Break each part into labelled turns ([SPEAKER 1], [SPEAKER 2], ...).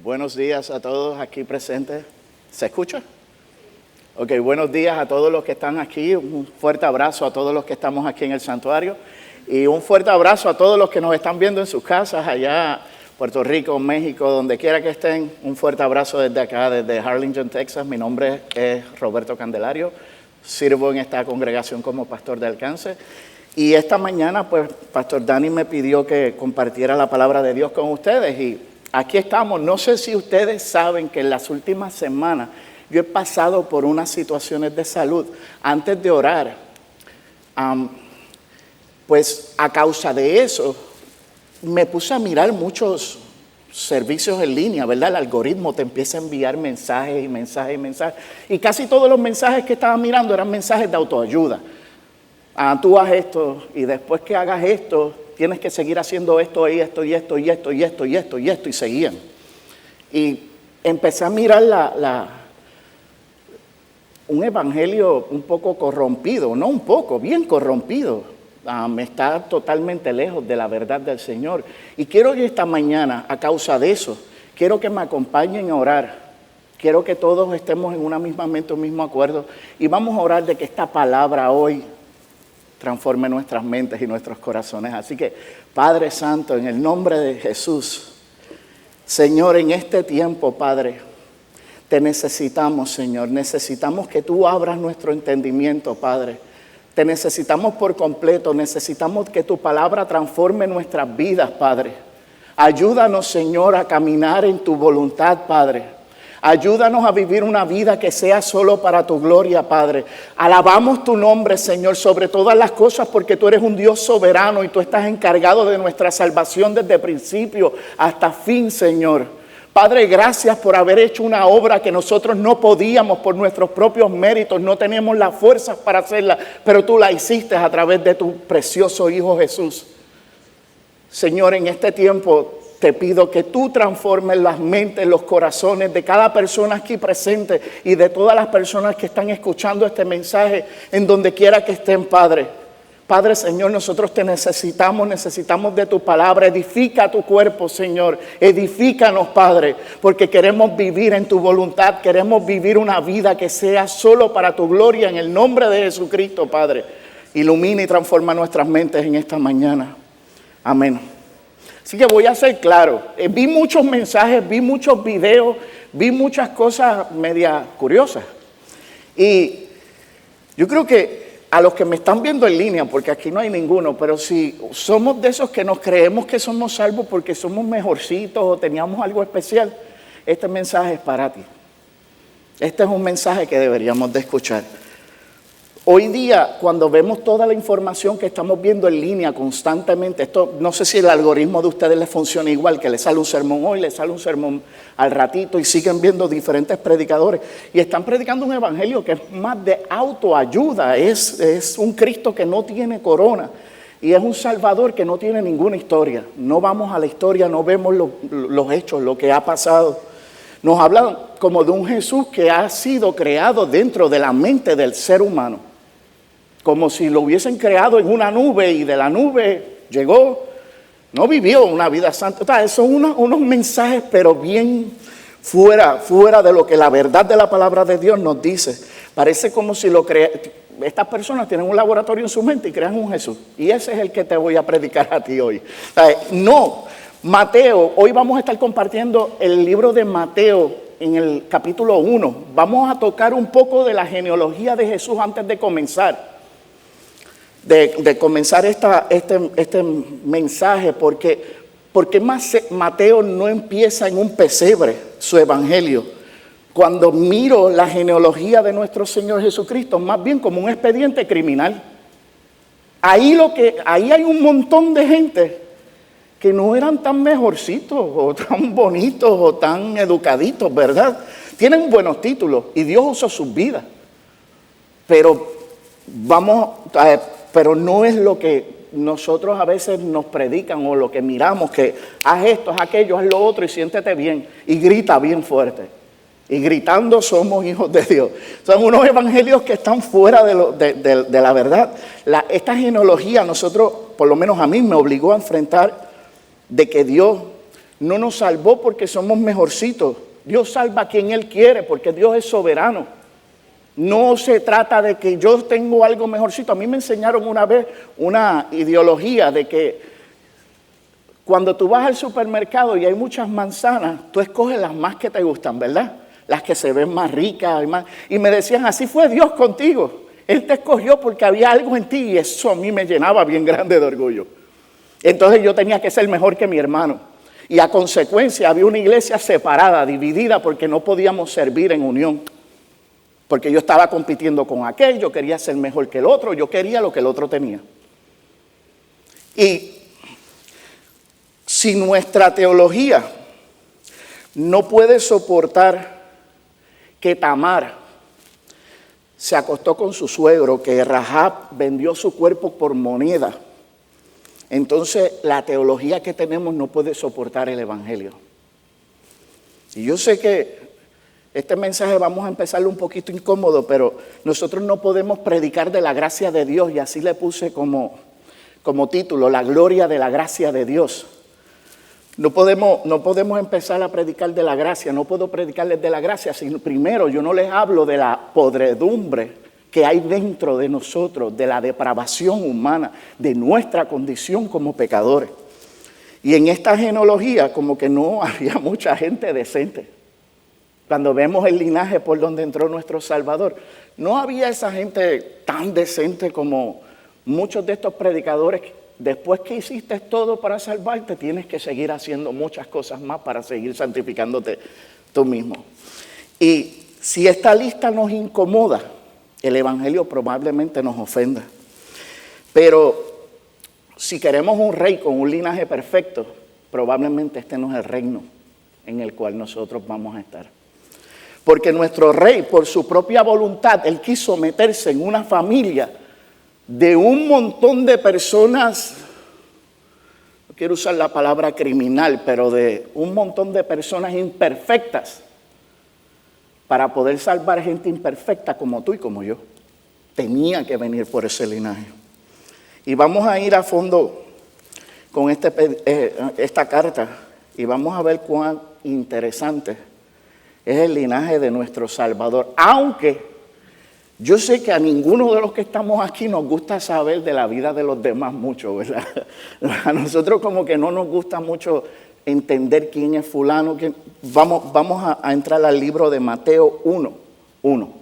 [SPEAKER 1] Buenos días a todos aquí presentes. ¿Se escucha? Ok, buenos días a todos los que están aquí. Un fuerte abrazo a todos los que estamos aquí en el santuario. Y un fuerte abrazo a todos los que nos están viendo en sus casas, allá Puerto Rico, México, donde quiera que estén. Un fuerte abrazo desde acá, desde Harlingen, Texas. Mi nombre es Roberto Candelario. Sirvo en esta congregación como pastor de alcance. Y esta mañana, pues, Pastor Dani me pidió que compartiera la palabra de Dios con ustedes. Y aquí estamos. No sé si ustedes saben que en las últimas semanas yo he pasado por unas situaciones de salud. Antes de orar, pues a causa de eso, me puse a mirar muchos servicios en línea, ¿verdad? El algoritmo te empieza a enviar mensajes y mensajes y mensajes. Y casi todos los mensajes que estaba mirando eran mensajes de autoayuda. Tú haz esto y después que hagas esto, tienes que seguir haciendo esto y esto y esto y esto y esto y esto y esto y seguían. Y empecé a mirar un evangelio un poco corrompido, no un poco, bien corrompido. Está totalmente lejos de la verdad del Señor. Y quiero que esta mañana, a causa de eso, quiero que me acompañen a orar. Quiero que todos estemos en una misma mente, un mismo acuerdo. Y vamos a orar de que esta palabra hoy transforme nuestras mentes y nuestros corazones. Así que, Padre Santo, en el nombre de Jesús, Señor, en este tiempo, Padre, te necesitamos, Señor. Necesitamos que tú abras nuestro entendimiento, Padre. Te necesitamos por completo. Necesitamos que tu palabra transforme nuestras vidas, Padre. Ayúdanos, Señor, a caminar en tu voluntad, Padre. Ayúdanos a vivir una vida que sea solo para tu gloria, Padre. Alabamos tu nombre, Señor, sobre todas las cosas, porque tú eres un Dios soberano y tú estás encargado de nuestra salvación desde principio hasta fin, Señor. Padre, gracias por haber hecho una obra que nosotros no podíamos por nuestros propios méritos, no teníamos las fuerzas para hacerla, pero tú la hiciste a través de tu precioso Hijo Jesús. Señor, en este tiempo te pido que tú transformes las mentes, los corazones de cada persona aquí presente y de todas las personas que están escuchando este mensaje en donde quiera que estén, Padre. Padre, Señor, nosotros te necesitamos de tu palabra. Edifica tu cuerpo, Señor. Edifícanos, Padre, porque queremos vivir en tu voluntad. Queremos vivir una vida que sea solo para tu gloria en el nombre de Jesucristo, Padre. Ilumina y transforma nuestras mentes en esta mañana. Amén. Así que voy a ser claro. Vi muchos mensajes, vi muchos videos, vi muchas cosas medias curiosas. Y yo creo que a los que me están viendo en línea, porque aquí no hay ninguno, pero si somos de esos que nos creemos que somos salvos porque somos mejorcitos o teníamos algo especial, este mensaje es para ti. Este es un mensaje que deberíamos de escuchar. Hoy día, cuando vemos toda la información que estamos viendo en línea constantemente, esto no sé si el algoritmo de ustedes les funciona igual, que les sale un sermón hoy, les sale un sermón al ratito y siguen viendo diferentes predicadores y están predicando un evangelio que es más de autoayuda, es un Cristo que no tiene corona y es un Salvador que no tiene ninguna historia. No vamos a la historia, no vemos los hechos, lo que ha pasado. Nos hablan como de un Jesús que ha sido creado dentro de la mente del ser humano. Como si lo hubiesen creado en una nube y de la nube llegó, no vivió una vida santa. O sea, son unos mensajes pero bien fuera de lo que la verdad de la palabra de Dios nos dice. Parece como si estas personas tienen un laboratorio en su mente y crean un Jesús. Y ese es el que te voy a predicar a ti hoy. O sea, no, Mateo, hoy vamos a estar compartiendo el libro de Mateo en el capítulo 1. Vamos a tocar un poco de la genealogía de Jesús antes de comenzar. De comenzar este mensaje, porque Mateo no empieza en un pesebre su evangelio. Cuando miro la genealogía de nuestro Señor Jesucristo, más bien como un expediente criminal. Ahí hay un montón de gente que no eran tan mejorcitos o tan bonitos o tan educaditos, ¿verdad? Tienen buenos títulos y Dios usó sus vidas. Pero no es lo que nosotros a veces nos predican o lo que miramos, que haz esto, haz aquello, haz lo otro y siéntete bien y grita bien fuerte. Y gritando somos hijos de Dios. Son unos evangelios que están fuera de la verdad. Esta genealogía nosotros, por lo menos a mí, me obligó a enfrentar de que Dios no nos salvó porque somos mejorcitos. Dios salva a quien Él quiere porque Dios es soberano. No se trata de que yo tengo algo mejorcito. A mí me enseñaron una vez una ideología de que cuando tú vas al supermercado y hay muchas manzanas, tú escoges las más que te gustan, ¿verdad? Las que se ven más ricas. Y me decían, así fue Dios contigo. Él te escogió porque había algo en ti y eso a mí me llenaba bien grande de orgullo. Entonces yo tenía que ser mejor que mi hermano. Y a consecuencia había una iglesia separada, dividida, porque no podíamos servir en unión. Porque yo estaba compitiendo con aquel, yo quería ser mejor que el otro, yo quería lo que el otro tenía. Y si nuestra teología no puede soportar que Tamar se acostó con su suegro, que Rahab vendió su cuerpo por moneda, entonces la teología que tenemos no puede soportar el evangelio. Y yo sé que este mensaje vamos a empezarlo un poquito incómodo, pero nosotros no podemos predicar de la gracia de Dios, y así le puse como título, la gloria de la gracia de Dios. No podemos empezar a predicar de la gracia, no puedo predicarles de la gracia, sino primero yo no les hablo de la podredumbre que hay dentro de nosotros, de la depravación humana, de nuestra condición como pecadores. Y en esta genealogía como que no había mucha gente decente. Cuando vemos el linaje por donde entró nuestro Salvador, no había esa gente tan decente como muchos de estos predicadores. Después que hiciste todo para salvarte, tienes que seguir haciendo muchas cosas más para seguir santificándote tú mismo. Y si esta lista nos incomoda, el evangelio probablemente nos ofenda. Pero si queremos un rey con un linaje perfecto, probablemente este no es el reino en el cual nosotros vamos a estar. Porque nuestro rey, por su propia voluntad, él quiso meterse en una familia de un montón de personas, no quiero usar la palabra criminal, pero de un montón de personas imperfectas, para poder salvar gente imperfecta como tú y como yo. Tenía que venir por ese linaje. Y vamos a ir a fondo con esta carta y vamos a ver cuán interesante es el linaje de nuestro Salvador. Aunque yo sé que a ninguno de los que estamos aquí nos gusta saber de la vida de los demás mucho, ¿verdad? A nosotros como que no nos gusta mucho entender quién es fulano. Vamos a entrar al libro de Mateo 1.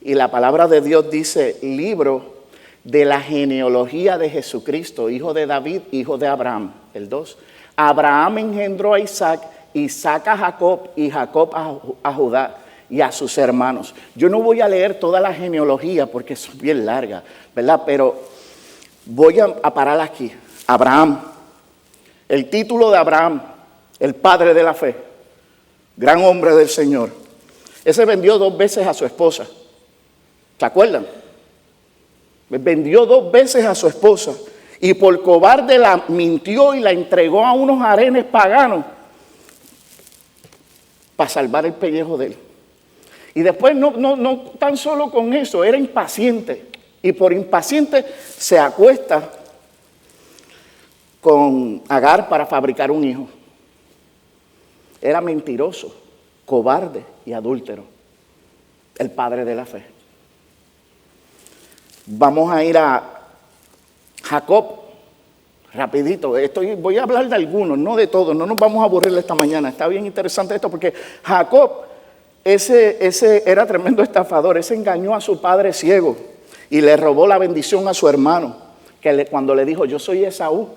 [SPEAKER 1] Y la palabra de Dios dice, libro de la genealogía de Jesucristo, hijo de David, hijo de Abraham. El 2. Abraham engendró a Isaac, Isaac a Jacob y Jacob a Judá y a sus hermanos. Yo no voy a leer toda la genealogía porque es bien larga, ¿verdad? Pero voy a parar aquí. Abraham, el título de Abraham, el padre de la fe, gran hombre del Señor. Ese vendió 2 veces a su esposa. ¿Se acuerdan? Vendió 2 veces a su esposa y por cobarde la mintió y la entregó a unos harenes paganos para salvar el pellejo de él. Y después no tan solo con eso, era impaciente. Y por impaciente se acuesta con Agar para fabricar un hijo. Era mentiroso, cobarde y adúltero. El padre de la fe. Vamos a ir a Jacob. Rapidito, voy a hablar de algunos, no de todos, no nos vamos a aburrir esta mañana. Está bien interesante esto porque Jacob, ese era tremendo estafador, ese engañó a su padre ciego y le robó la bendición a su hermano, cuando le dijo, yo soy Esaú.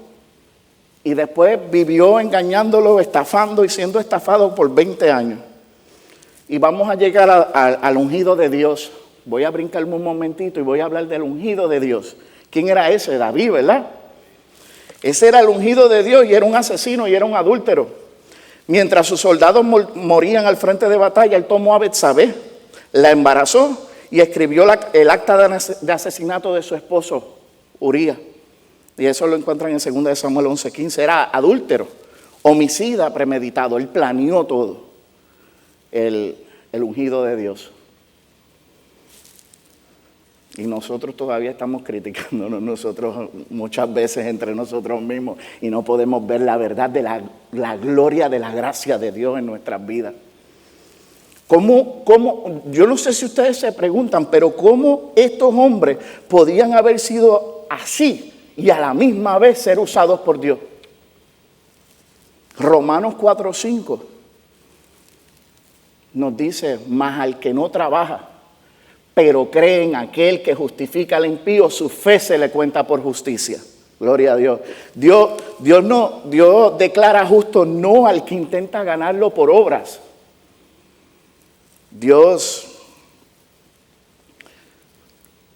[SPEAKER 1] Y después vivió engañándolo, estafando y siendo estafado por 20 años. Y vamos a llegar al ungido de Dios. Voy a brincarme un momentito y voy a hablar del ungido de Dios. ¿Quién era ese? David, ¿verdad? Ese era el ungido de Dios y era un asesino y era un adúltero. Mientras sus soldados morían al frente de batalla, él tomó a Betsabé, la embarazó y escribió el acta de asesinato de su esposo, Urías. Y eso lo encuentran en 2 Samuel 11:15. Era adúltero, homicida premeditado. Él planeó todo, el ungido de Dios. Y nosotros todavía estamos criticándonos nosotros muchas veces entre nosotros mismos y no podemos ver la verdad de la gloria de la gracia de Dios en nuestras vidas. Yo no sé si ustedes se preguntan, pero ¿cómo estos hombres podían haber sido así y a la misma vez ser usados por Dios? Romanos 4:5 nos dice, mas al que no trabaja, pero cree en aquel que justifica al impío, su fe se le cuenta por justicia. Gloria a Dios. Dios declara justo no al que intenta ganarlo por obras. Dios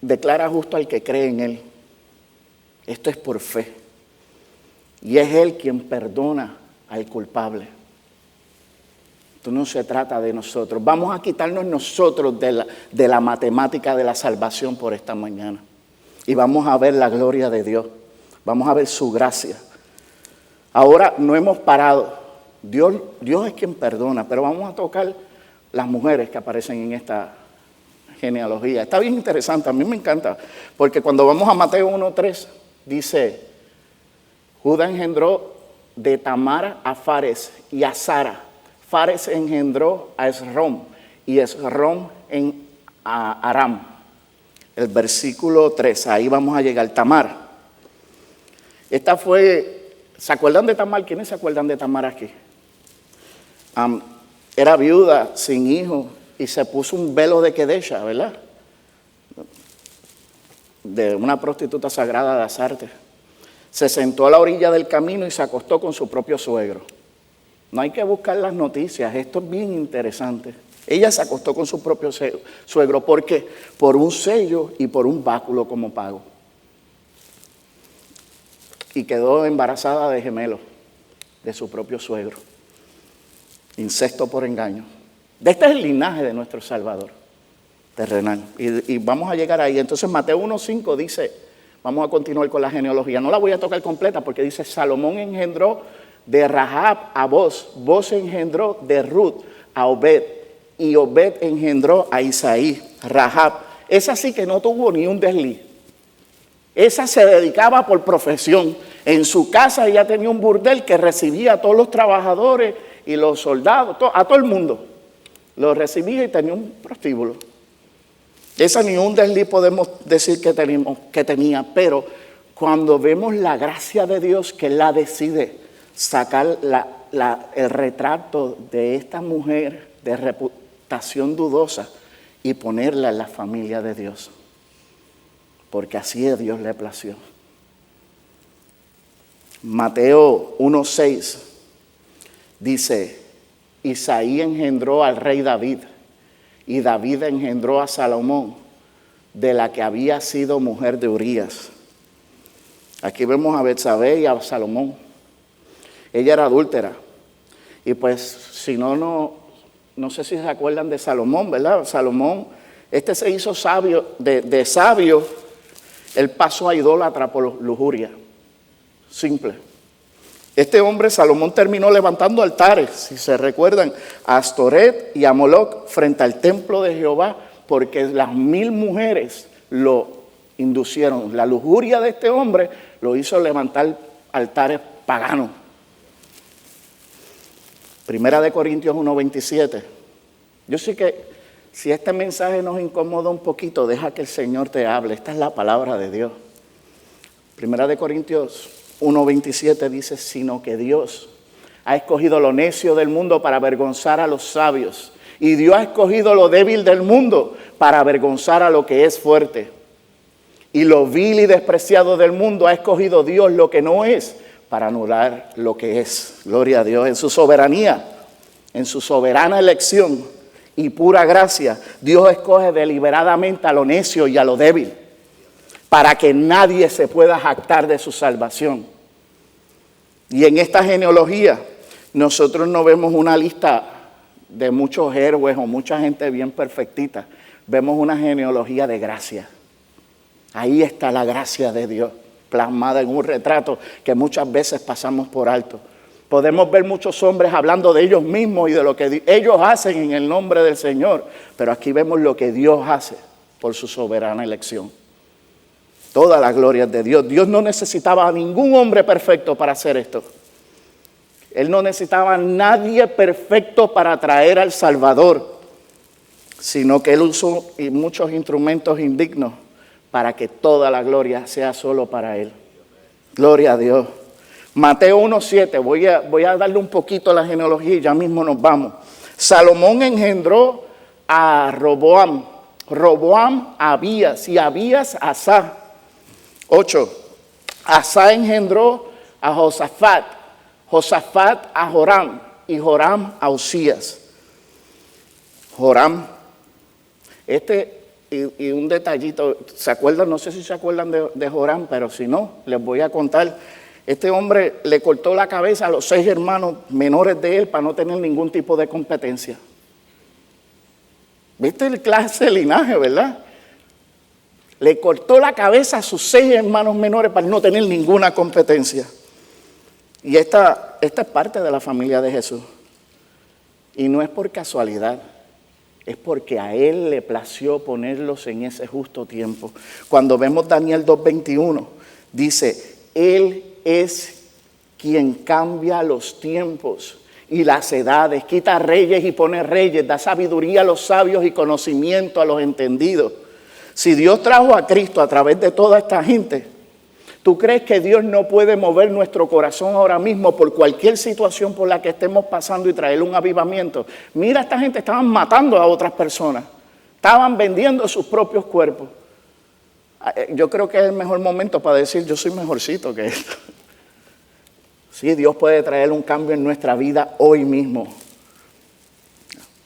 [SPEAKER 1] declara justo al que cree en Él. Esto es por fe. Y es Él quien perdona al culpable. Esto no se trata de nosotros. Vamos a quitarnos nosotros de la matemática de la salvación por esta mañana. Y vamos a ver la gloria de Dios. Vamos a ver su gracia. Ahora no hemos parado. Dios es quien perdona, pero vamos a tocar las mujeres que aparecen en esta genealogía. Está bien interesante, a mí me encanta, porque cuando vamos a Mateo 1:3, dice, Judá engendró de Tamar a Fares y a Zara. Fares engendró a Esrom y Esrom a Aram. El versículo 3, ahí vamos a llegar. Tamar. Esta fue, ¿se acuerdan de Tamar? ¿Quiénes se acuerdan de Tamar aquí? Era viuda, sin hijo, y se puso un velo de Kedesha, ¿verdad? De una prostituta sagrada de Azarte. Se sentó a la orilla del camino y se acostó con su propio suegro. No hay que buscar las noticias, esto es bien interesante. Ella se acostó con su propio suegro. ¿Por qué? Por un sello y por un báculo como pago. Y quedó embarazada de gemelos de su propio suegro. Incesto por engaño. Este es el linaje de nuestro Salvador terrenal. Y vamos a llegar ahí. Entonces Mateo 1:5 dice, vamos a continuar con la genealogía. No la voy a tocar completa porque dice, Salomón engendró de Rahab a Boz. Boz engendró de Ruth a Obed. Y Obed engendró a Isaí. Rahab, esa sí que no tuvo ni un desliz. Esa se dedicaba por profesión. En su casa ella tenía un burdel que recibía a todos los trabajadores y los soldados, a todo el mundo. Los recibía y tenía un prostíbulo. Esa ni un desliz podemos decir que tenía, pero cuando vemos la gracia de Dios que la decide sacar el retrato de esta mujer de reputación dudosa y ponerla en la familia de Dios. Porque así a Dios le plació. Mateo 1:6 dice, Isaí engendró al rey David y David engendró a Salomón, de la que había sido mujer de Urías. Aquí vemos a Betsabé y a Salomón. Ella era adúltera. Y pues, si no sé si se acuerdan de Salomón, ¿verdad? Salomón, se hizo sabio, de sabio, él pasó a idólatra por lujuria. Simple. Este hombre, Salomón, terminó levantando altares, si se recuerdan, a Astoret y a Moloc frente al templo de Jehová, porque las 1000 mujeres lo inducieron. La lujuria de este hombre lo hizo levantar altares paganos. Primera de Corintios 1:27. Yo sé que si este mensaje nos incomoda un poquito, deja que el Señor te hable. Esta es la palabra de Dios. Primera de Corintios 1:27 dice, sino que Dios ha escogido lo necio del mundo para avergonzar a los sabios. Y Dios ha escogido lo débil del mundo para avergonzar a lo que es fuerte. Y lo vil y despreciado del mundo ha escogido Dios lo que no es para anular lo que es. Gloria a Dios. En su soberanía, en su soberana elección y pura gracia, Dios escoge deliberadamente a lo necio y a lo débil, para que nadie se pueda jactar de su salvación. Y en esta genealogía, nosotros no vemos una lista de muchos héroes o mucha gente bien perfectita. Vemos una genealogía de gracia. Ahí está la gracia de Dios, plasmada en un retrato que muchas veces pasamos por alto. Podemos ver muchos hombres hablando de ellos mismos y de lo que ellos hacen en el nombre del Señor, pero aquí vemos lo que Dios hace, por su soberana elección. Toda la gloria es de Dios. Dios no necesitaba a ningún hombre perfecto para hacer esto. Él no necesitaba a nadie perfecto para traer al Salvador, sino que Él usó muchos instrumentos indignos para que toda la gloria sea solo para Él. Gloria a Dios. Mateo 1:7, voy a darle un poquito a la genealogía y ya mismo nos vamos. Salomón engendró a Roboam, Roboam a Abías y Abías a Asa. 8. Asa engendró a Josafat, Josafat a Joram y Joram a Usías. Joram. Y un detallito, ¿se acuerdan? No sé si se acuerdan de Joram, pero si no, les voy a contar. Este hombre le cortó la cabeza a los 6 hermanos menores de él para no tener ningún tipo de competencia. ¿Viste el clase de linaje, verdad? Le cortó la cabeza a sus 6 hermanos menores para no tener ninguna competencia. Y esta es parte de la familia de Jesús. Y no es por casualidad, es porque a Él le plació ponerlos en ese justo tiempo. Cuando vemos Daniel 2:21, dice, Él es quien cambia los tiempos y las edades, quita reyes y pone reyes, da sabiduría a los sabios y conocimiento a los entendidos. Si Dios trajo a Cristo a través de toda esta gente, ¿tú crees que Dios no puede mover nuestro corazón ahora mismo por cualquier situación por la que estemos pasando y traer un avivamiento? Mira, esta gente estaban matando a otras personas, estaban vendiendo sus propios cuerpos. Yo creo que es el mejor momento para decir, yo soy mejorcito que esto. Sí, Dios puede traer un cambio en nuestra vida hoy mismo.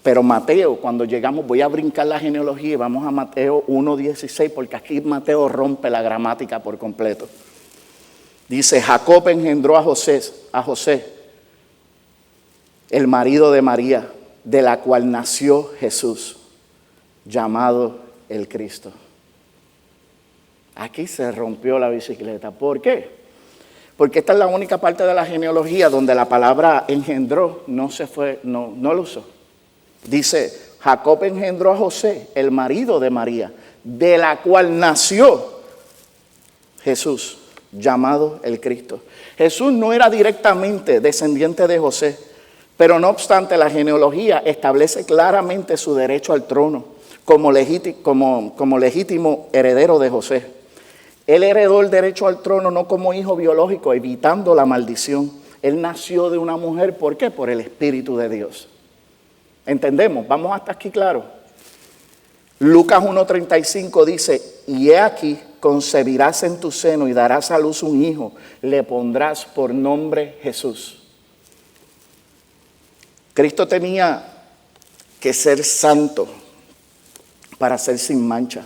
[SPEAKER 1] Pero Mateo, cuando llegamos, voy a brincar la genealogía y vamos a Mateo 1:16, porque aquí Mateo rompe la gramática por completo. Dice, Jacob engendró a José, el marido de María, de la cual nació Jesús, llamado el Cristo. Aquí se rompió la bicicleta. ¿Por qué? Porque esta es la única parte de la genealogía donde la palabra engendró no lo usó. Dice, Jacob engendró a José, el marido de María, de la cual nació Jesús, llamado el Cristo. Jesús no era directamente descendiente de José, pero no obstante la genealogía establece claramente su derecho al trono como legítimo heredero de José. Él heredó el derecho al trono no como hijo biológico, evitando la maldición. Él nació de una mujer, ¿por qué? Por el Espíritu de Dios. ¿Entendemos? ¿Vamos hasta aquí claro? Lucas 1:35 dice, y he aquí, concebirás en tu seno y darás a luz un hijo, le pondrás por nombre Jesús. Cristo tenía que ser santo para ser sin mancha.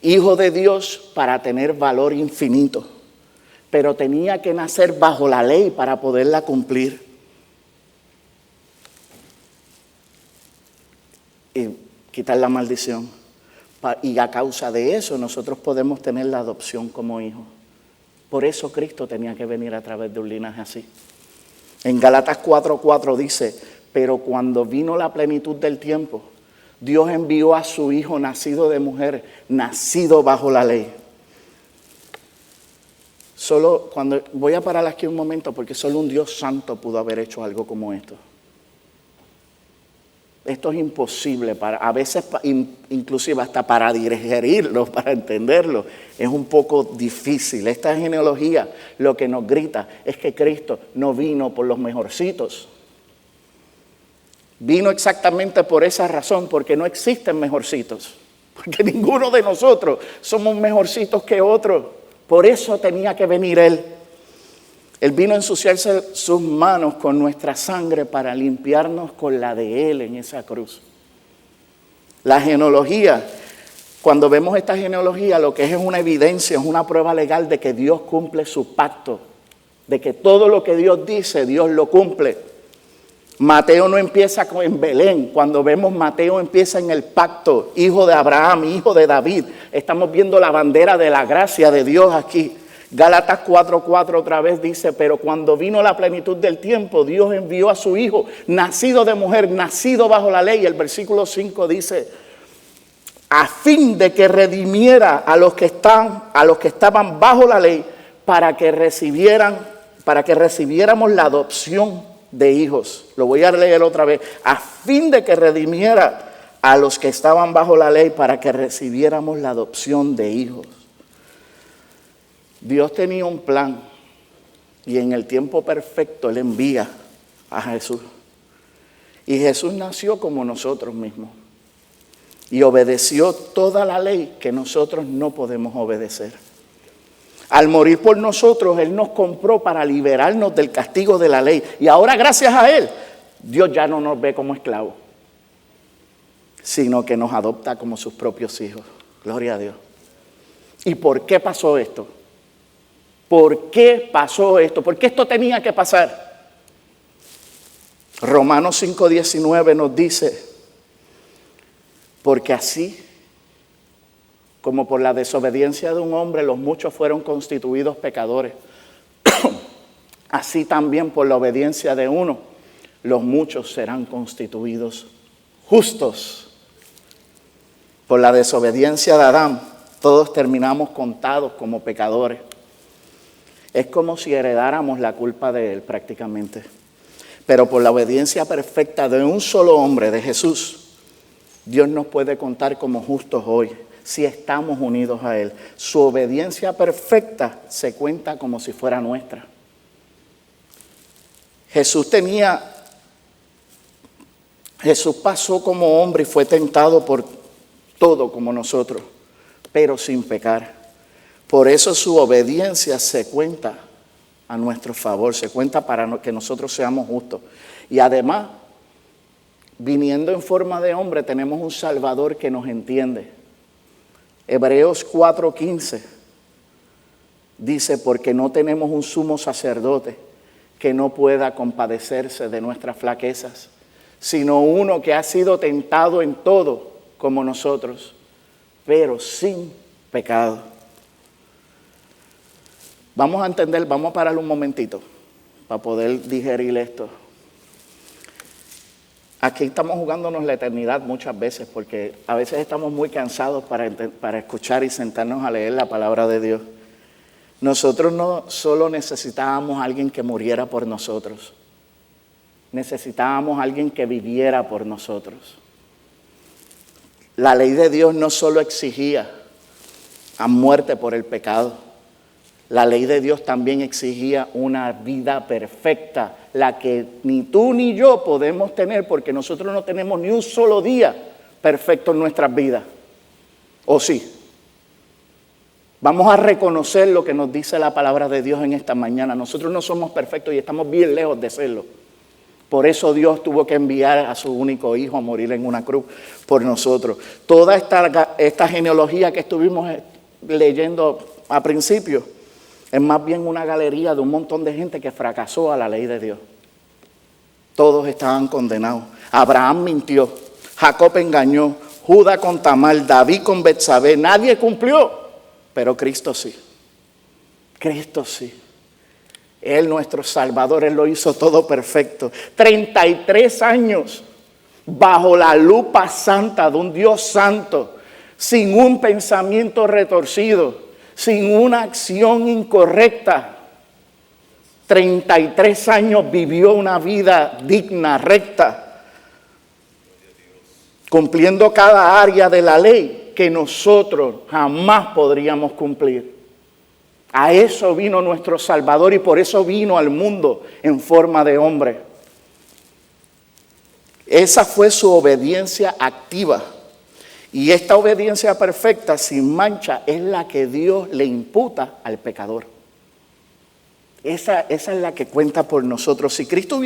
[SPEAKER 1] Hijo de Dios para tener valor infinito, pero tenía que nacer bajo la ley para poderla cumplir. Y quitar la maldición. Y a causa de eso nosotros podemos tener la adopción como hijos. Por eso Cristo tenía que venir a través de un linaje así. En Gálatas 4:4 dice, pero cuando vino la plenitud del tiempo, Dios envió a su Hijo nacido de mujer, nacido bajo la ley. Voy a parar aquí un momento porque solo un Dios santo pudo haber hecho algo como esto. Esto es imposible, a veces inclusive hasta para digerirlo, para entenderlo, es un poco difícil. Esta genealogía lo que nos grita es que Cristo no vino por los mejorcitos. Vino exactamente por esa razón, porque no existen mejorcitos. Porque ninguno de nosotros somos mejorcitos que otros. Por eso tenía que venir Él. Él vino a ensuciarse sus manos con nuestra sangre para limpiarnos con la de Él en esa cruz. La genealogía, cuando vemos esta genealogía, lo que es una evidencia, es una prueba legal de que Dios cumple su pacto, de que todo lo que Dios dice, Dios lo cumple. Mateo no empieza en Belén. Cuando vemos Mateo empieza en el pacto, hijo de Abraham, hijo de David. Estamos viendo la bandera de la gracia de Dios aquí. Gálatas 4:4 otra vez dice, pero cuando vino la plenitud del tiempo, Dios envió a su Hijo, nacido de mujer, nacido bajo la ley. El versículo 5 dice, a fin de que redimiera a los que estaban bajo la ley, para que recibiéramos la adopción de hijos. Lo voy a leer otra vez. A fin de que redimiera a los que estaban bajo la ley, para que recibiéramos la adopción de hijos. Dios tenía un plan, y en el tiempo perfecto Él envía a Jesús. Y Jesús nació como nosotros mismos. Y obedeció toda la ley que nosotros no podemos obedecer. Al morir por nosotros, Él nos compró para liberarnos del castigo de la ley. Y ahora, gracias a Él, Dios ya no nos ve como esclavos, sino que nos adopta como sus propios hijos. Gloria a Dios. ¿Y por qué pasó esto? ¿Por qué pasó esto? ¿Por qué esto tenía que pasar? Romanos 5:19 nos dice: porque así como por la desobediencia de un hombre los muchos fueron constituidos pecadores, así también por la obediencia de uno los muchos serán constituidos justos. Por la desobediencia de Adán todos terminamos contados como pecadores. Es como si heredáramos la culpa de él prácticamente. Pero por la obediencia perfecta de un solo hombre, de Jesús, Dios nos puede contar como justos hoy, si estamos unidos a Él. Su obediencia perfecta se cuenta como si fuera nuestra. Jesús pasó como hombre y fue tentado por todo como nosotros, pero sin pecar. Por eso su obediencia se cuenta a nuestro favor, se cuenta para que nosotros seamos justos. Y además, viniendo en forma de hombre, tenemos un Salvador que nos entiende. Hebreos 4:15 dice: porque no tenemos un sumo sacerdote que no pueda compadecerse de nuestras flaquezas, sino uno que ha sido tentado en todo como nosotros, pero sin pecado. Vamos a entender, vamos a parar un momentito para poder digerir esto. Aquí estamos jugándonos la eternidad muchas veces, porque a veces estamos muy cansados para escuchar y sentarnos a leer la palabra de Dios. Nosotros no solo necesitábamos a alguien que muriera por nosotros, necesitábamos a alguien que viviera por nosotros. La ley de Dios no solo exigía a muerte por el pecado, la ley de Dios también exigía una vida perfecta, la que ni tú ni yo podemos tener, porque nosotros no tenemos ni un solo día perfecto en nuestras vidas. ¿O sí? Vamos a reconocer lo que nos dice la palabra de Dios en esta mañana. Nosotros no somos perfectos y estamos bien lejos de serlo. Por eso Dios tuvo que enviar a su único hijo a morir en una cruz por nosotros. Toda esta genealogía que estuvimos leyendo a principio es más bien una galería de un montón de gente que fracasó a la ley de Dios. Todos estaban condenados. Abraham mintió, Jacob engañó, Judá con Tamar, David con Betsabé. Nadie cumplió, pero Cristo sí. Cristo sí. Él, nuestro Salvador, Él lo hizo todo perfecto. 33 años bajo la lupa santa de un Dios santo, sin un pensamiento retorcido, sin una acción incorrecta. 33 años vivió una vida digna, recta, cumpliendo cada área de la ley que nosotros jamás podríamos cumplir. A eso vino nuestro Salvador y por eso vino al mundo en forma de hombre. Esa fue su obediencia activa. Y esta obediencia perfecta, sin mancha, es la que Dios le imputa al pecador. Esa es la que cuenta por nosotros. Si Cristo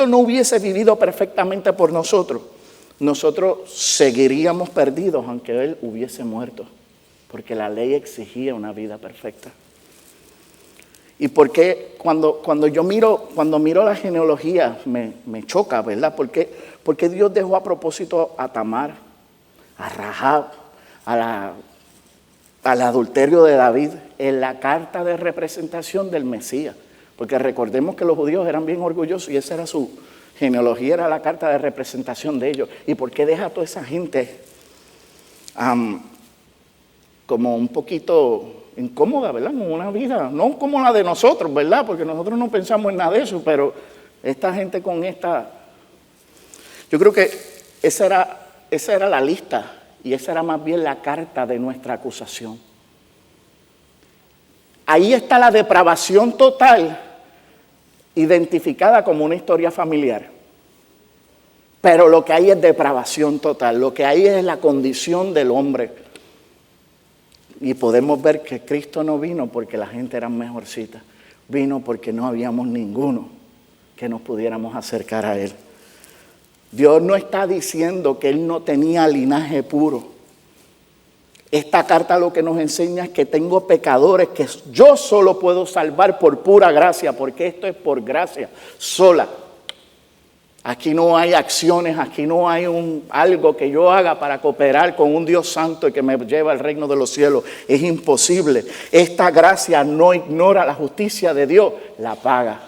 [SPEAKER 1] no hubiese vivido perfectamente por nosotros, nosotros seguiríamos perdidos aunque Él hubiese muerto. Porque la ley exigía una vida perfecta. Y porque cuando miro la genealogía me choca, ¿verdad? Porque Dios dejó a propósito a Tamar, a Rahab, al adulterio de David en la carta de representación del Mesías. Porque recordemos que los judíos eran bien orgullosos y esa era su genealogía, era la carta de representación de ellos. ¿Y por qué deja a toda esa gente como un poquito incómoda, ¿verdad? Como una vida, no como la de nosotros, ¿verdad? Porque nosotros no pensamos en nada de eso, pero esta gente con esta... Yo creo que esa era la lista y esa era más bien la carta de nuestra acusación. Ahí está la depravación total, identificada como una historia familiar. Pero lo que hay es depravación total, lo que hay es la condición del hombre. Y podemos ver que Cristo no vino porque la gente era mejorcita, vino porque no habíamos ninguno que nos pudiéramos acercar a Él. Dios no está diciendo que Él no tenía linaje puro. Esta carta lo que nos enseña es que tengo pecadores que yo solo puedo salvar por pura gracia, porque esto es por gracia sola. Aquí no hay acciones, aquí no hay algo que yo haga para cooperar con un Dios santo y que me lleve al reino de los cielos. Es imposible. Esta gracia no ignora la justicia de Dios, la paga.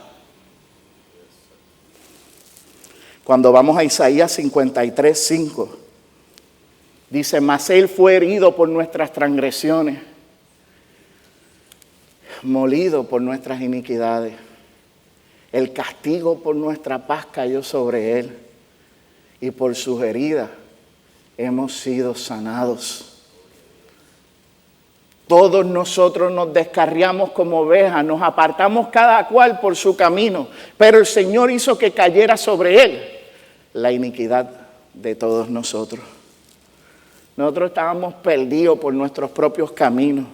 [SPEAKER 1] Cuando vamos a Isaías 53:5, dice, mas Él fue herido por nuestras transgresiones, molido por nuestras iniquidades. El castigo por nuestra paz cayó sobre Él, y por sus heridas hemos sido sanados. Todos nosotros nos descarriamos como ovejas, nos apartamos cada cual por su camino, pero el Señor hizo que cayera sobre Él la iniquidad de todos nosotros. Nosotros estábamos perdidos por nuestros propios caminos.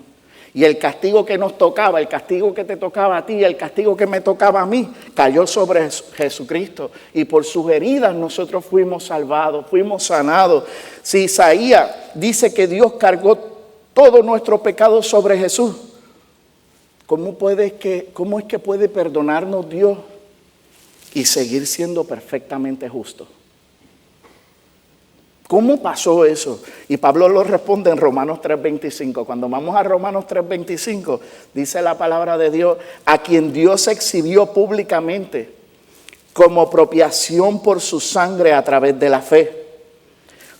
[SPEAKER 1] Y el castigo que nos tocaba, el castigo que te tocaba a ti, el castigo que me tocaba a mí, cayó sobre Jesucristo. Y por sus heridas nosotros fuimos salvados, fuimos sanados. Si Isaías dice que Dios cargó todo nuestro pecado sobre Jesús, ¿cómo es que puede perdonarnos Dios y seguir siendo perfectamente justo? ¿Cómo pasó eso? Y Pablo lo responde en Romanos 3:25. Cuando vamos a Romanos 3:25, dice la palabra de Dios, a quien Dios exhibió públicamente como propiciación por su sangre a través de la fe,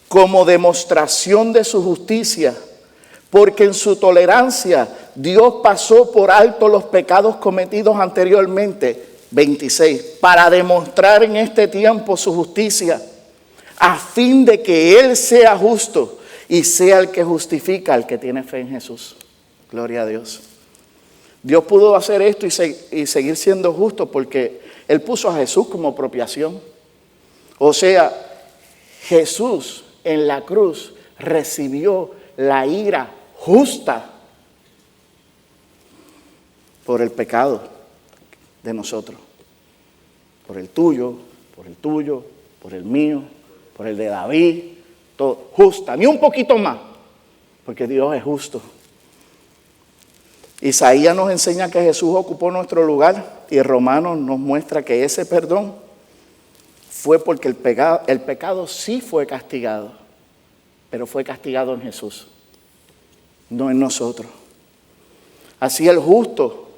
[SPEAKER 1] como demostración de su justicia, porque en su tolerancia Dios pasó por alto los pecados cometidos anteriormente, 26, para demostrar en este tiempo su justicia, a fin de que Él sea justo y sea el que justifica al que tiene fe en Jesús. Gloria a Dios. Dios pudo hacer esto y seguir siendo justo porque Él puso a Jesús como propiciación. O sea, Jesús en la cruz recibió la ira justa por el pecado de nosotros. Por el tuyo, por el mío, por el de David, todo, justa, ni un poquito más, porque Dios es justo. Isaías nos enseña que Jesús ocupó nuestro lugar y Romanos nos muestra que ese perdón fue porque el pecado sí fue castigado, pero fue castigado en Jesús, no en nosotros. Así el justo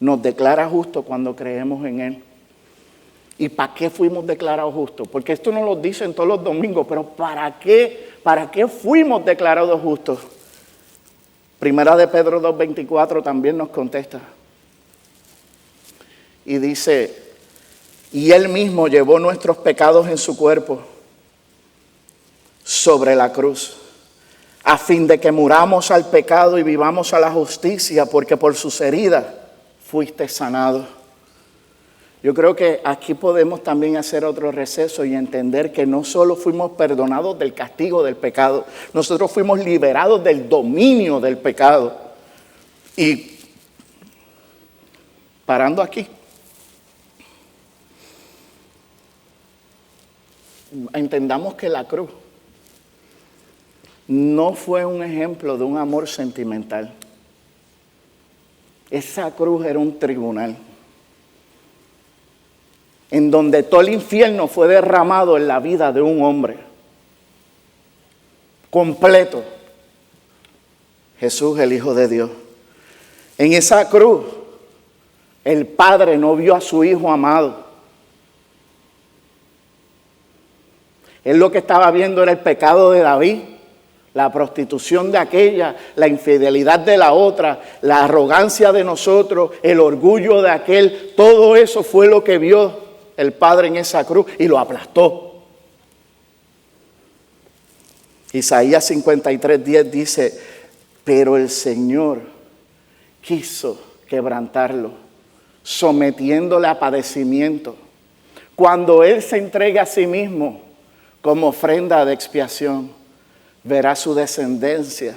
[SPEAKER 1] nos declara justo cuando creemos en Él. ¿Y para qué fuimos declarados justos? Porque esto no lo dicen todos los domingos, pero ¿para qué? ¿Para qué fuimos declarados justos? Primera de Pedro 2:24 también nos contesta. Y dice, y Él mismo llevó nuestros pecados en su cuerpo sobre la cruz, a fin de que muramos al pecado y vivamos a la justicia, porque por sus heridas fuiste sanado. Yo creo que aquí podemos también hacer otro receso y entender que no solo fuimos perdonados del castigo del pecado, nosotros fuimos liberados del dominio del pecado. Y parando aquí, entendamos que la cruz no fue un ejemplo de un amor sentimental. Esa cruz era un tribunal en donde todo el infierno fue derramado en la vida de un hombre completo, Jesús, el Hijo de Dios. En esa cruz, el Padre no vio a su Hijo amado. Él lo que estaba viendo era el pecado de David, La prostitución de aquella, la infidelidad de la otra, la arrogancia de nosotros, el orgullo de aquel, todo eso fue lo que vio el Padre en esa cruz y lo aplastó. Isaías 53:10 dice, pero el Señor quiso quebrantarlo, sometiéndole a padecimiento. Cuando Él se entregue a sí mismo como ofrenda de expiación, verá su descendencia,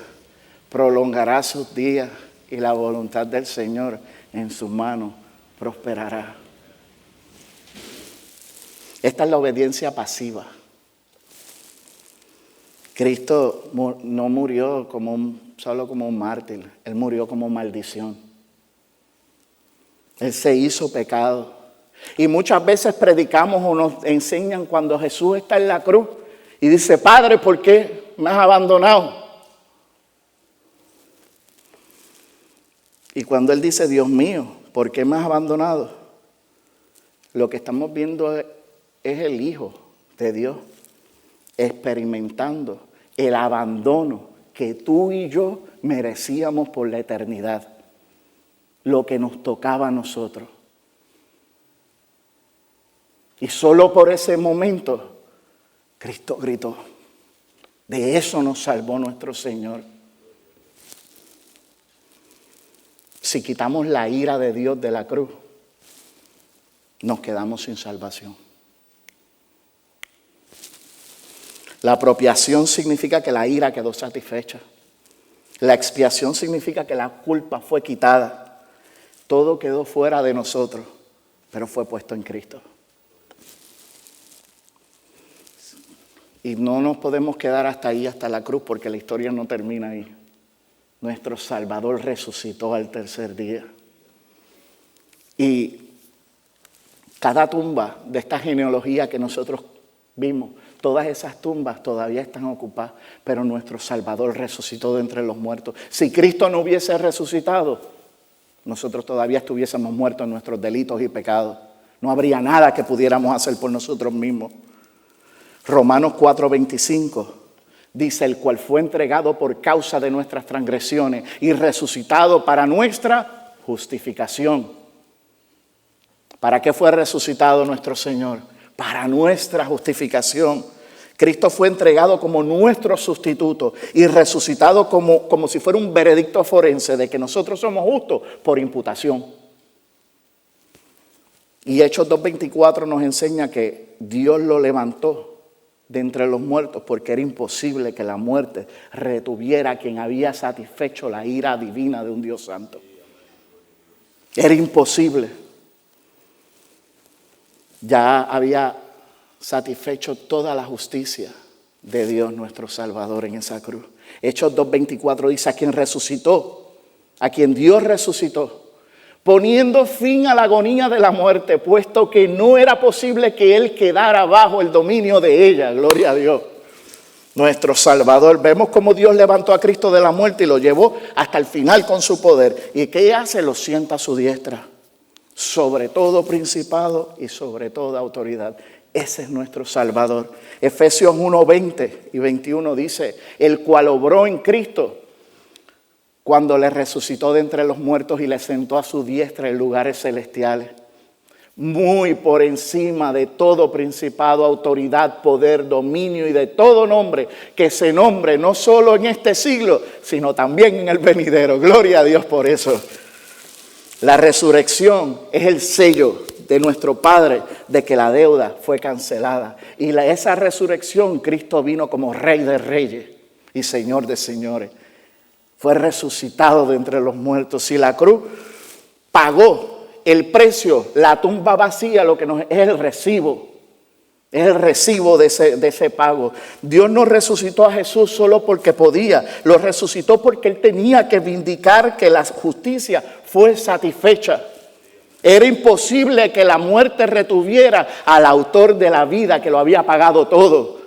[SPEAKER 1] prolongará sus días y la voluntad del Señor en su mano prosperará. Esta es la obediencia pasiva. Cristo no murió solo como un mártir, Él murió como maldición. Él se hizo pecado. Y muchas veces predicamos o nos enseñan cuando Jesús está en la cruz y dice, Padre, ¿por qué me has abandonado? Y cuando Él dice, Dios mío, ¿por qué me has abandonado? Lo que estamos viendo es el Hijo de Dios experimentando el abandono que tú y yo merecíamos por la eternidad. Lo que nos tocaba a nosotros. Y solo por ese momento, Cristo gritó. De eso nos salvó nuestro Señor. Si quitamos la ira de Dios de la cruz, nos quedamos sin salvación. La apropiación significa que la ira quedó satisfecha. La expiación significa que la culpa fue quitada. Todo quedó fuera de nosotros, pero fue puesto en Cristo. Y no nos podemos quedar hasta ahí, hasta la cruz, porque la historia no termina ahí. Nuestro Salvador resucitó al tercer día. Y cada tumba de esta genealogía que nosotros vimos, todas esas tumbas todavía están ocupadas, pero nuestro Salvador resucitó de entre los muertos. Si Cristo no hubiese resucitado, nosotros todavía estuviésemos muertos en nuestros delitos y pecados. No habría nada que pudiéramos hacer por nosotros mismos. Romanos 4:25 dice, el cual fue entregado por causa de nuestras transgresiones y resucitado para nuestra justificación. ¿Para qué fue resucitado nuestro Señor? Para nuestra justificación. Cristo fue entregado como nuestro sustituto y resucitado como si fuera un veredicto forense de que nosotros somos justos por imputación. Y Hechos 2:24 nos enseña que Dios lo levantó de entre los muertos porque era imposible que la muerte retuviera a quien había satisfecho la ira divina de un Dios santo. Era imposible. Ya había satisfecho toda la justicia de Dios nuestro Salvador en esa cruz. Hechos 2:24 dice, a quien resucitó, a quien Dios resucitó, poniendo fin a la agonía de la muerte, puesto que no era posible que Él quedara bajo el dominio de ella. Gloria a Dios. Nuestro Salvador. Vemos cómo Dios levantó a Cristo de la muerte y lo llevó hasta el final con su poder. ¿Y qué hace? Lo sienta a su diestra. Sobre todo principado y sobre toda autoridad. Ese es nuestro Salvador. Efesios 1:20 y 21 dice, el cual obró en Cristo cuando le resucitó de entre los muertos y le sentó a su diestra en lugares celestiales. Muy por encima de todo principado, autoridad, poder, dominio y de todo nombre que se nombre no solo en este siglo, sino también en el venidero. Gloria a Dios por eso. La resurrección es el sello de nuestro Padre de que la deuda fue cancelada. Y esa resurrección, Cristo vino como Rey de Reyes y Señor de Señores. Fue resucitado de entre los muertos. Y la cruz pagó el precio, la tumba vacía, lo que es el recibo. Es el recibo de ese pago. Dios no resucitó a Jesús solo porque podía. Lo resucitó porque Él tenía que vindicar que la justicia fue satisfecha. Era imposible que la muerte retuviera al autor de la vida que lo había pagado todo.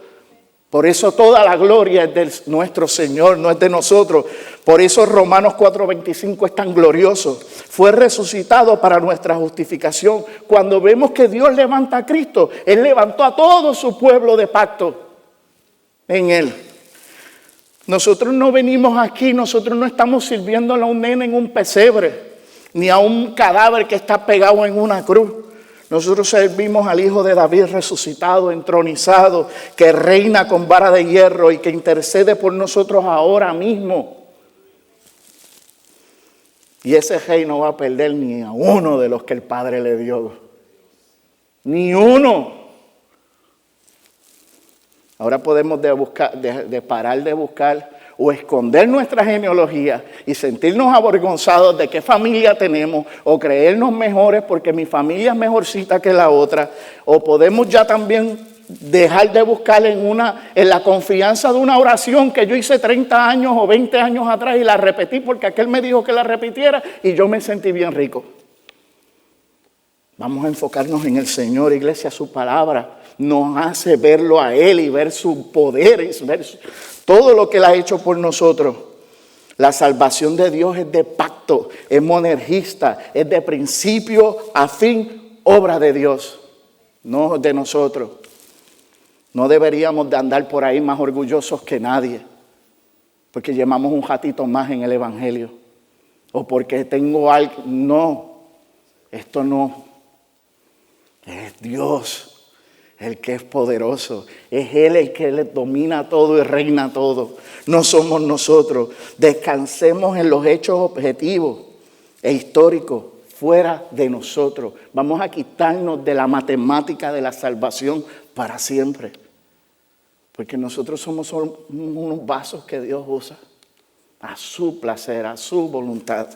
[SPEAKER 1] Por eso toda la gloria es de nuestro Señor, no es de nosotros. Por eso Romanos 4:25 es tan glorioso. Fue resucitado para nuestra justificación. Cuando vemos que Dios levanta a Cristo, Él levantó a todo su pueblo de pacto en Él. Nosotros no venimos aquí, nosotros no estamos sirviéndole a un nene en un pesebre, ni a un cadáver que está pegado en una cruz. Nosotros servimos al Hijo de David resucitado, entronizado, que reina con vara de hierro y que intercede por nosotros ahora mismo. Y ese rey no va a perder ni a uno de los que el Padre le dio. Ni uno. Ahora podemos parar de buscar o esconder nuestra genealogía y sentirnos avergonzados de qué familia tenemos o creernos mejores porque mi familia es mejorcita que la otra. O podemos ya también dejar de buscar en la confianza de una oración que yo hice 30 años o 20 años atrás y la repetí porque aquel me dijo que la repitiera y yo me sentí bien rico. Vamos a enfocarnos en el Señor, iglesia, su palabra nos hace verlo a Él y ver su poder y ver todo lo que Él ha hecho por nosotros. La salvación de Dios es de pacto, es monergista, es de principio a fin, obra de Dios, no de nosotros. No deberíamos de andar por ahí más orgullosos que nadie, porque llevamos un ratito más en el Evangelio, o porque tengo algo. No, esto no. Es Dios el que es poderoso. Es Él el que le domina todo y reina todo. No somos nosotros. Descansemos en los hechos objetivos e históricos fuera de nosotros. Vamos a quitarnos de la matemática de la salvación para siempre. Porque nosotros somos unos vasos que Dios usa a su placer, a su voluntad.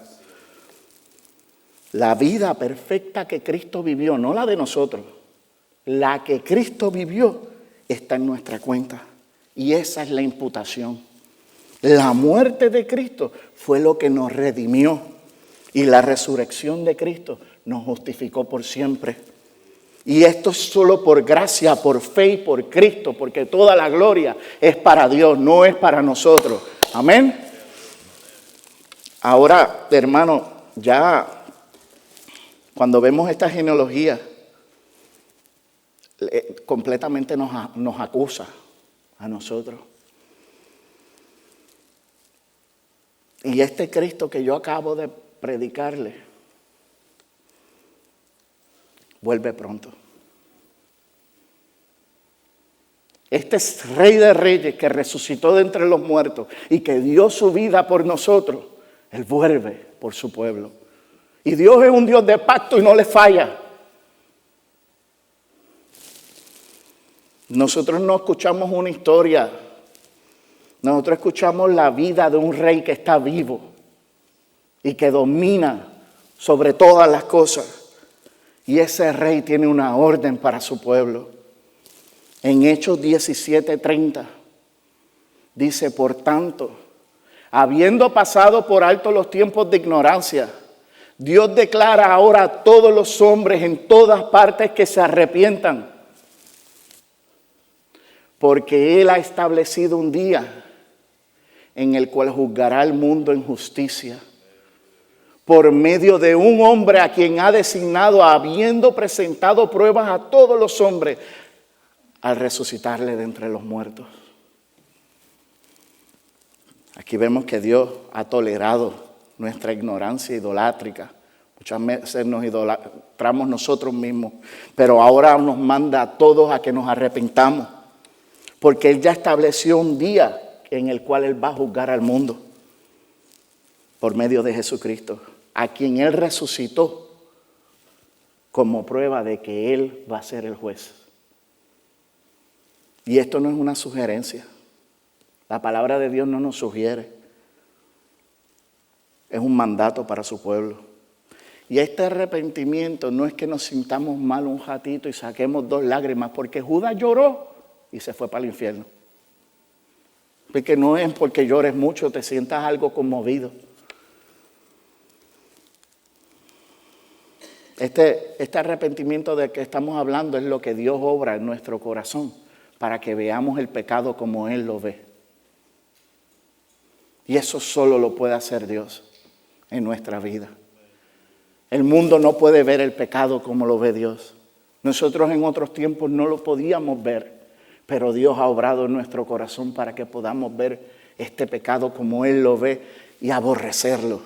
[SPEAKER 1] La vida perfecta que Cristo vivió, no la de nosotros, la que Cristo vivió está en nuestra cuenta. Y esa es la imputación. La muerte de Cristo fue lo que nos redimió. Y la resurrección de Cristo nos justificó por siempre. Y esto es solo por gracia, por fe y por Cristo, porque toda la gloria es para Dios, no es para nosotros. Amén. Ahora, hermano, ya cuando vemos esta genealogía, completamente nos acusa a nosotros. Y este Cristo que yo acabo de predicarle, vuelve pronto. Este es Rey de Reyes que resucitó de entre los muertos y que dio su vida por nosotros. Él vuelve por su pueblo. Y Dios es un Dios de pacto y no le falla. Nosotros no escuchamos una historia. Nosotros escuchamos la vida de un rey que está vivo y que domina sobre todas las cosas. Y ese rey tiene una orden para su pueblo. En Hechos 17:30 dice, por tanto, habiendo pasado por alto los tiempos de ignorancia, Dios declara ahora a todos los hombres en todas partes que se arrepientan, porque Él ha establecido un día en el cual juzgará al mundo en justicia, por medio de un hombre a quien ha designado, habiendo presentado pruebas a todos los hombres, al resucitarle de entre los muertos. Aquí vemos que Dios ha tolerado nuestra ignorancia idolátrica. Muchas veces nos idolatramos nosotros mismos, pero ahora nos manda a todos a que nos arrepentamos, porque Él ya estableció un día en el cual Él va a juzgar al mundo por medio de Jesucristo, a quien Él resucitó como prueba de que Él va a ser el juez. Y esto no es una sugerencia. La palabra de Dios no nos sugiere. Es un mandato para su pueblo. Y este arrepentimiento no es que nos sintamos mal un ratito y saquemos 2 lágrimas, porque Judas lloró y se fue para el infierno. Porque no es porque llores mucho, te sientas algo conmovido. Este arrepentimiento del que estamos hablando es lo que Dios obra en nuestro corazón para que veamos el pecado como Él lo ve. Y eso solo lo puede hacer Dios en nuestra vida. El mundo no puede ver el pecado como lo ve Dios. Nosotros en otros tiempos no lo podíamos ver, pero Dios ha obrado en nuestro corazón para que podamos ver este pecado como Él lo ve y aborrecerlo.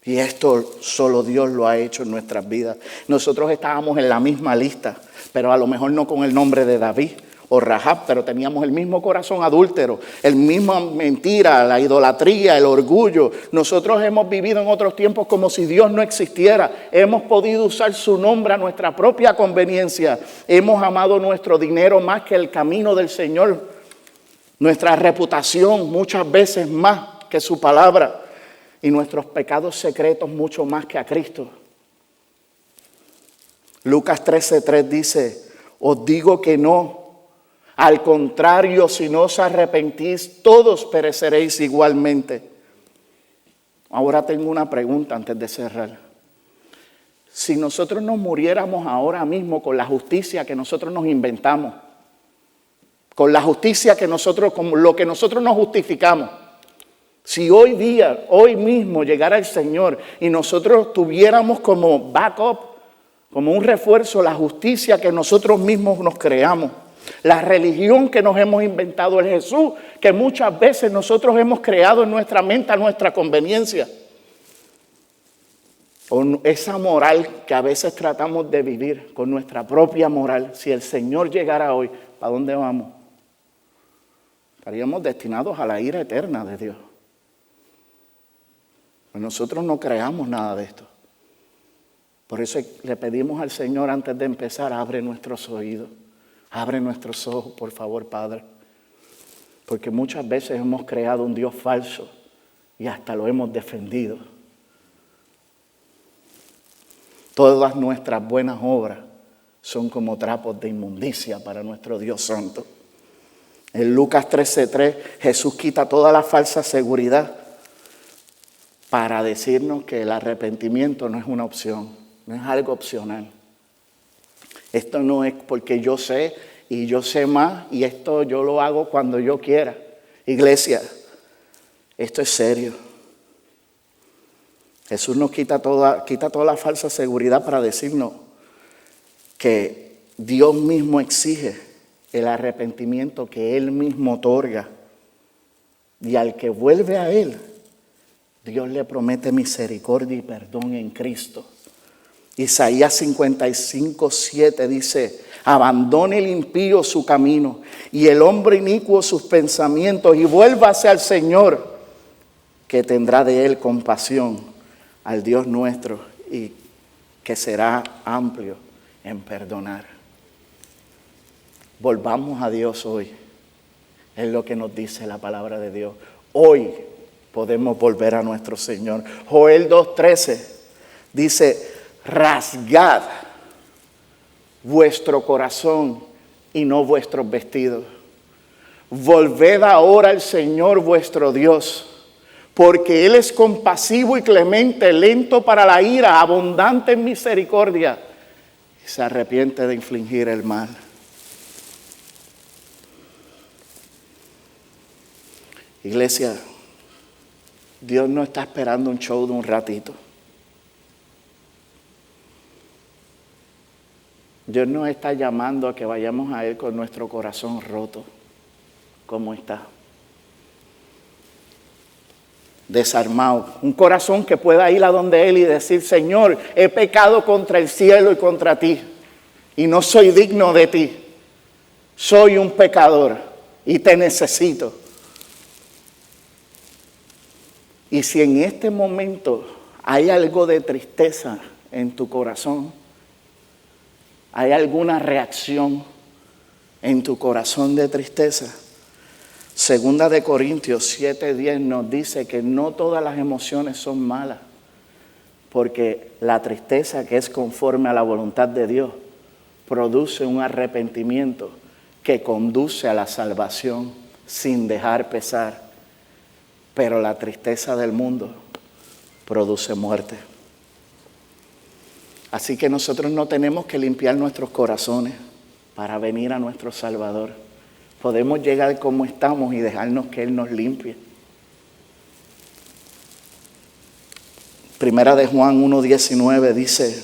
[SPEAKER 1] Y esto solo Dios lo ha hecho en nuestras vidas. Nosotros estábamos en la misma lista, pero a lo mejor no con el nombre de David o Rahab, pero teníamos el mismo corazón adúltero, el mismo mentira, la idolatría, el orgullo. Nosotros hemos vivido en otros tiempos como si Dios no existiera. Hemos podido usar su nombre a nuestra propia conveniencia. Hemos amado nuestro dinero más que el camino del Señor. Nuestra reputación muchas veces más que su palabra. Y nuestros pecados secretos mucho más que a Cristo. Lucas 13:3 dice, os digo que no. Al contrario, si no os arrepentís, todos pereceréis igualmente. Ahora tengo una pregunta antes de cerrar. Si nosotros nos muriéramos ahora mismo con la justicia que nosotros nos inventamos, con la justicia que nosotros, con lo que nosotros nos justificamos, si hoy día, hoy mismo llegara el Señor y nosotros tuviéramos como backup, como un refuerzo, la justicia que nosotros mismos nos creamos, la religión que nos hemos inventado, el Jesús que muchas veces nosotros hemos creado en nuestra mente a nuestra conveniencia, con esa moral que a veces tratamos de vivir con nuestra propia moral, si el Señor llegara hoy, ¿para dónde vamos? Estaríamos destinados a la ira eterna de Dios. Pues nosotros no creamos nada de esto. Por eso le pedimos al Señor antes de empezar, abre nuestros oídos, abre nuestros ojos, por favor, Padre. Porque muchas veces hemos creado un Dios falso y hasta lo hemos defendido. Todas nuestras buenas obras son como trapos de inmundicia para nuestro Dios santo. En Lucas 13:3, Jesús quita toda la falsa seguridad para decirnos que el arrepentimiento no es una opción, no es algo opcional. Esto no es porque yo sé y yo sé más y esto yo lo hago cuando yo quiera. Iglesia, esto es serio. Jesús nos quita toda la falsa seguridad para decirnos que Dios mismo exige el arrepentimiento que Él mismo otorga. Y al que vuelve a Él, Dios le promete misericordia y perdón en Cristo. Isaías 55:7 dice, abandone el impío su camino y el hombre inicuo sus pensamientos y vuélvase al Señor, que tendrá de él compasión, al Dios nuestro, y que será amplio en perdonar. Volvamos a Dios hoy. Es lo que nos dice la palabra de Dios. Hoy podemos volver a nuestro Señor. Joel 2:13 dice, rasgad vuestro corazón y no vuestros vestidos. Volved ahora al Señor vuestro Dios, porque Él es compasivo y clemente, lento para la ira, abundante en misericordia, y se arrepiente de infligir el mal. Iglesia, Dios no está esperando un show de un ratito. Dios nos está llamando a que vayamos a Él con nuestro corazón roto. ¿Cómo está? Desarmado. Un corazón que pueda ir a donde Él y decir, Señor, he pecado contra el cielo y contra ti. Y no soy digno de ti. Soy un pecador y te necesito. Y si en este momento hay algo de tristeza en tu corazón, hay alguna reacción en tu corazón de tristeza, Segunda de Corintios 7:10 nos dice que no todas las emociones son malas, porque la tristeza, que es conforme a la voluntad de Dios, produce un arrepentimiento que conduce a la salvación sin dejar pesar. Pero la tristeza del mundo produce muerte. Así que nosotros no tenemos que limpiar nuestros corazones para venir a nuestro Salvador. Podemos llegar como estamos y dejarnos que Él nos limpie. Primera de Juan 1:19 dice,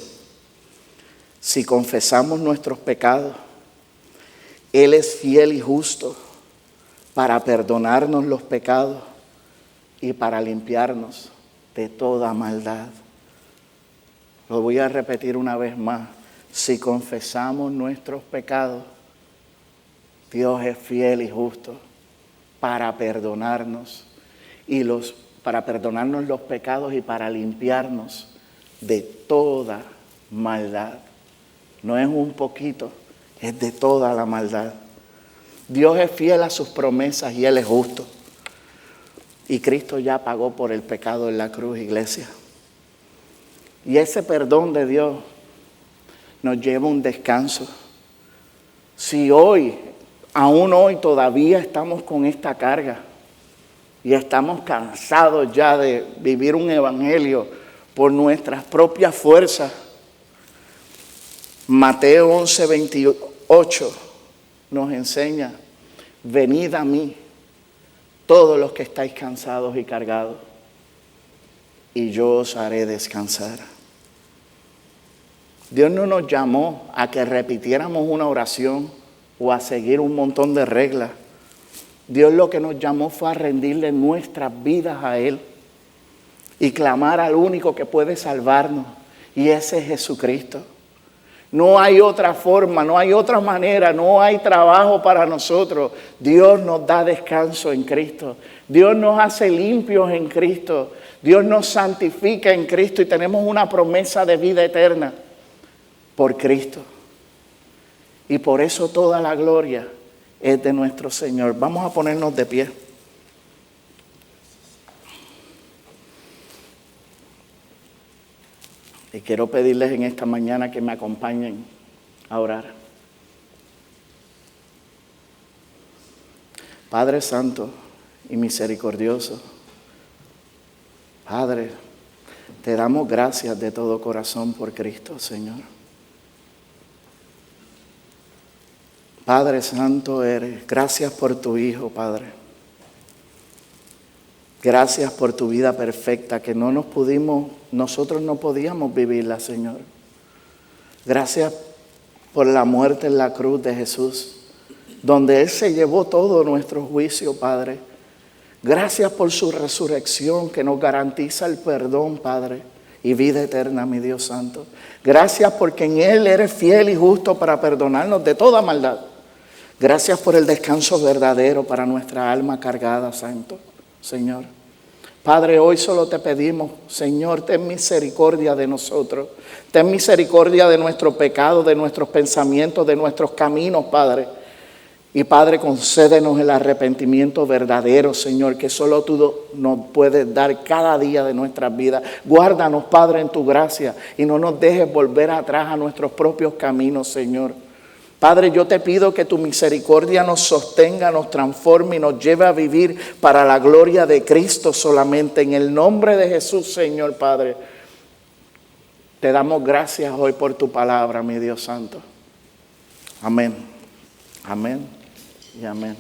[SPEAKER 1] si confesamos nuestros pecados, Él es fiel y justo para perdonarnos los pecados y para limpiarnos de toda maldad. Lo voy a repetir una vez más. Si confesamos nuestros pecados, Dios es fiel y justo para perdonarnos para perdonarnos los pecados y para limpiarnos de toda maldad. No es un poquito, es de toda la maldad. Dios es fiel a sus promesas y Él es justo. Y Cristo ya pagó por el pecado en la cruz, iglesia. Y ese perdón de Dios nos lleva a un descanso. Si aún hoy todavía estamos con esta carga y estamos cansados ya de vivir un evangelio por nuestras propias fuerzas, Mateo 11:28 nos enseña: venid a mí todos los que estáis cansados y cargados, y yo os haré descansar. Dios no nos llamó a que repitiéramos una oración o a seguir un montón de reglas. Dios lo que nos llamó fue a rendirle nuestras vidas a Él y clamar al único que puede salvarnos, y ese es Jesucristo. No hay otra forma, no hay otra manera, no hay trabajo para nosotros. Dios nos da descanso en Cristo. Dios nos hace limpios en Cristo. Dios nos santifica en Cristo y tenemos una promesa de vida eterna por Cristo. Y por eso toda la gloria es de nuestro Señor. Vamos a ponernos de pie. Y quiero pedirles en esta mañana que me acompañen a orar. Padre Santo y misericordioso, Padre, te damos gracias de todo corazón por Cristo, Señor. Padre Santo eres, gracias por tu Hijo, Padre. Gracias por tu vida perfecta que nosotros no podíamos vivirla, Señor. Gracias por la muerte en la cruz de Jesús, donde Él se llevó todo nuestro juicio, Padre. Gracias por su resurrección que nos garantiza el perdón, Padre, y vida eterna, mi Dios Santo. Gracias porque en Él eres fiel y justo para perdonarnos de toda maldad. Gracias por el descanso verdadero para nuestra alma cargada, Santo, Señor. Padre, hoy solo te pedimos, Señor, ten misericordia de nosotros. Ten misericordia de nuestro pecado, de nuestros pensamientos, de nuestros caminos, Padre. Y Padre, concédenos el arrepentimiento verdadero, Señor, que solo tú nos puedes dar cada día de nuestras vidas. Guárdanos, Padre, en tu gracia y no nos dejes volver atrás a nuestros propios caminos, Señor. Padre, yo te pido que tu misericordia nos sostenga, nos transforme y nos lleve a vivir para la gloria de Cristo solamente. En el nombre de Jesús, Señor Padre, te damos gracias hoy por tu palabra, mi Dios Santo. Amén. Amén y amén.